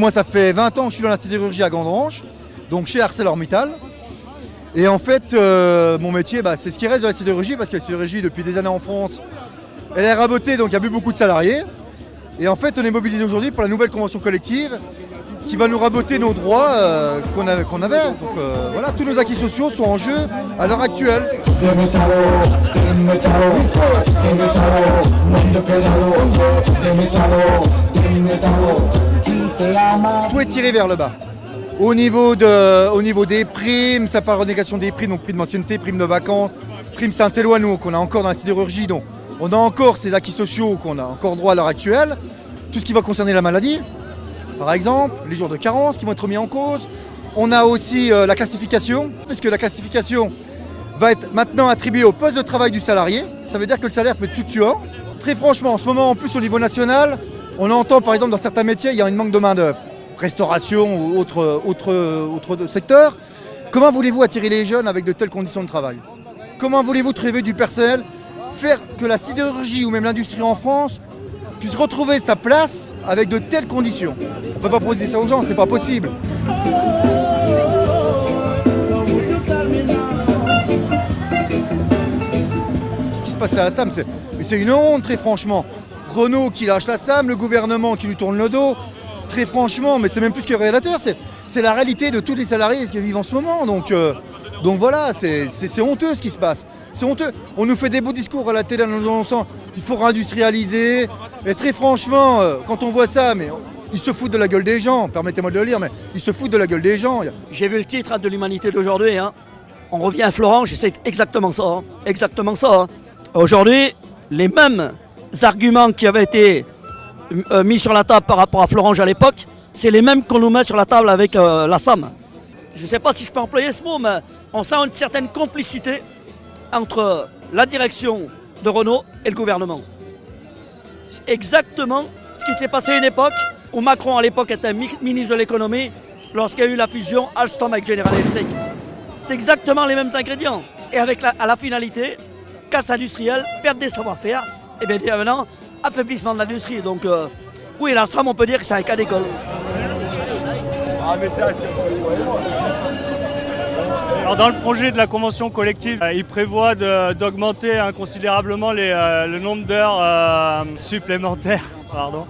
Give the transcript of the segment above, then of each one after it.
moi, ça fait 20 ans que je suis dans la sidérurgie à Gandrange, donc chez ArcelorMittal. Et en fait, mon métier, c'est ce qui reste de la sidérurgie, parce que la sidérurgie, depuis des années en France, elle est rabotée, donc il n'y a plus beaucoup de salariés. Et en fait, on est mobilisé aujourd'hui pour la nouvelle convention collective qui va nous raboter nos droits qu'on avait. Donc voilà, tous nos acquis sociaux sont en jeu à l'heure actuelle. Tout est tiré vers le bas. Au niveau des primes, ça parle de renégation des primes, donc prime d'ancienneté, prime de vacances, prime Saint-Éloi, nous, qu'on a encore dans la sidérurgie, donc on a encore ces acquis sociaux qu'on a encore droit à l'heure actuelle. Tout ce qui va concerner la maladie, par exemple, les jours de carence qui vont être mis en cause. On a aussi la classification, puisque la classification va être maintenant attribuée au poste de travail du salarié. Ça veut dire que le salaire peut être fluctuant. Très franchement, en ce moment, en plus au niveau national, on entend par exemple dans certains métiers, il y a un manque de main-d'œuvre. Restauration ou autre secteur. Comment voulez-vous attirer les jeunes avec de telles conditions de travail? Comment voulez-vous trouver du personnel, faire que la sidérurgie ou même l'industrie en France puisse retrouver sa place avec de telles conditions? On ne peut pas proposer ça aux gens, c'est pas possible. Ce qui se passe à la SAM, c'est une honte, très franchement. Renault qui lâche la SAM, le gouvernement qui lui tourne le dos. Très franchement, mais c'est même plus que révélateur, c'est la réalité de tous les salariés qui vivent en ce moment. Donc voilà, c'est honteux ce qui se passe. C'est honteux. On nous fait des beaux discours à la télé en nous annonçant qu'il faut réindustrialiser. Et très franchement, quand on voit ça, mais ils se foutent de la gueule des gens. Permettez-moi de le lire, mais ils se foutent de la gueule des gens. J'ai vu le titre de l'Humanité d'aujourd'hui. On revient à Florange et c'est exactement ça. Exactement ça. Aujourd'hui, les mêmes arguments qui avaient été mis sur la table par rapport à Florange à l'époque, c'est les mêmes qu'on nous met sur la table avec la SAM. Je ne sais pas si je peux employer ce mot, mais on sent une certaine complicité entre la direction de Renault et le gouvernement. C'est exactement ce qui s'est passé à une époque où Macron à l'époque était ministre de l'économie lorsqu'il y a eu la fusion Alstom avec General Electric. C'est exactement les mêmes ingrédients. Et avec à la finalité, casse industrielle, perte des savoir-faire, et bien évidemment, affaiblissement de l'industrie. Donc oui, la SAM, on peut dire que c'est un cas d'école. Alors dans le projet de la convention collective, il prévoit d'augmenter considérablement le nombre d'heures supplémentaires. Pardon.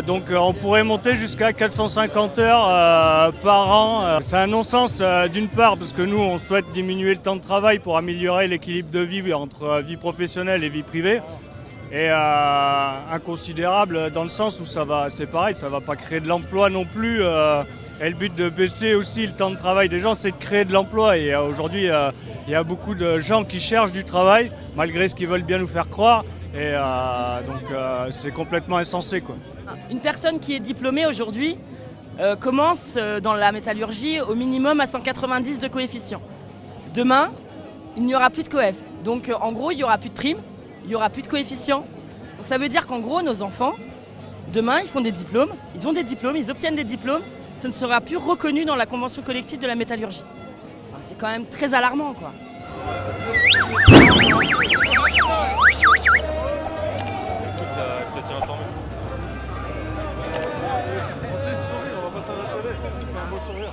Donc on pourrait monter jusqu'à 450 heures par an. C'est un non-sens d'une part parce que nous on souhaite diminuer le temps de travail pour améliorer l'équilibre de vie entre vie professionnelle et vie privée. Et inconsidérable dans le sens où c'est pareil, ça ne va pas créer de l'emploi non plus. Et le but de baisser aussi le temps de travail des gens, c'est de créer de l'emploi. Et aujourd'hui, il y a beaucoup de gens qui cherchent du travail, malgré ce qu'ils veulent bien nous faire croire. Et donc c'est complètement insensé, quoi. Une personne qui est diplômée aujourd'hui commence dans la métallurgie au minimum à 190 de coefficient. Demain, il n'y aura plus de coef. Donc en gros, il n'y aura plus de prime. Il n'y aura plus de coefficient. Donc ça veut dire qu'en gros, nos enfants, demain, ils font des diplômes, ils ont des diplômes, ils obtiennent des diplômes, ce ne sera plus reconnu dans la convention collective de la métallurgie. Enfin, c'est quand même très alarmant, quoi. On va passer à la télé, on va un beau sourire.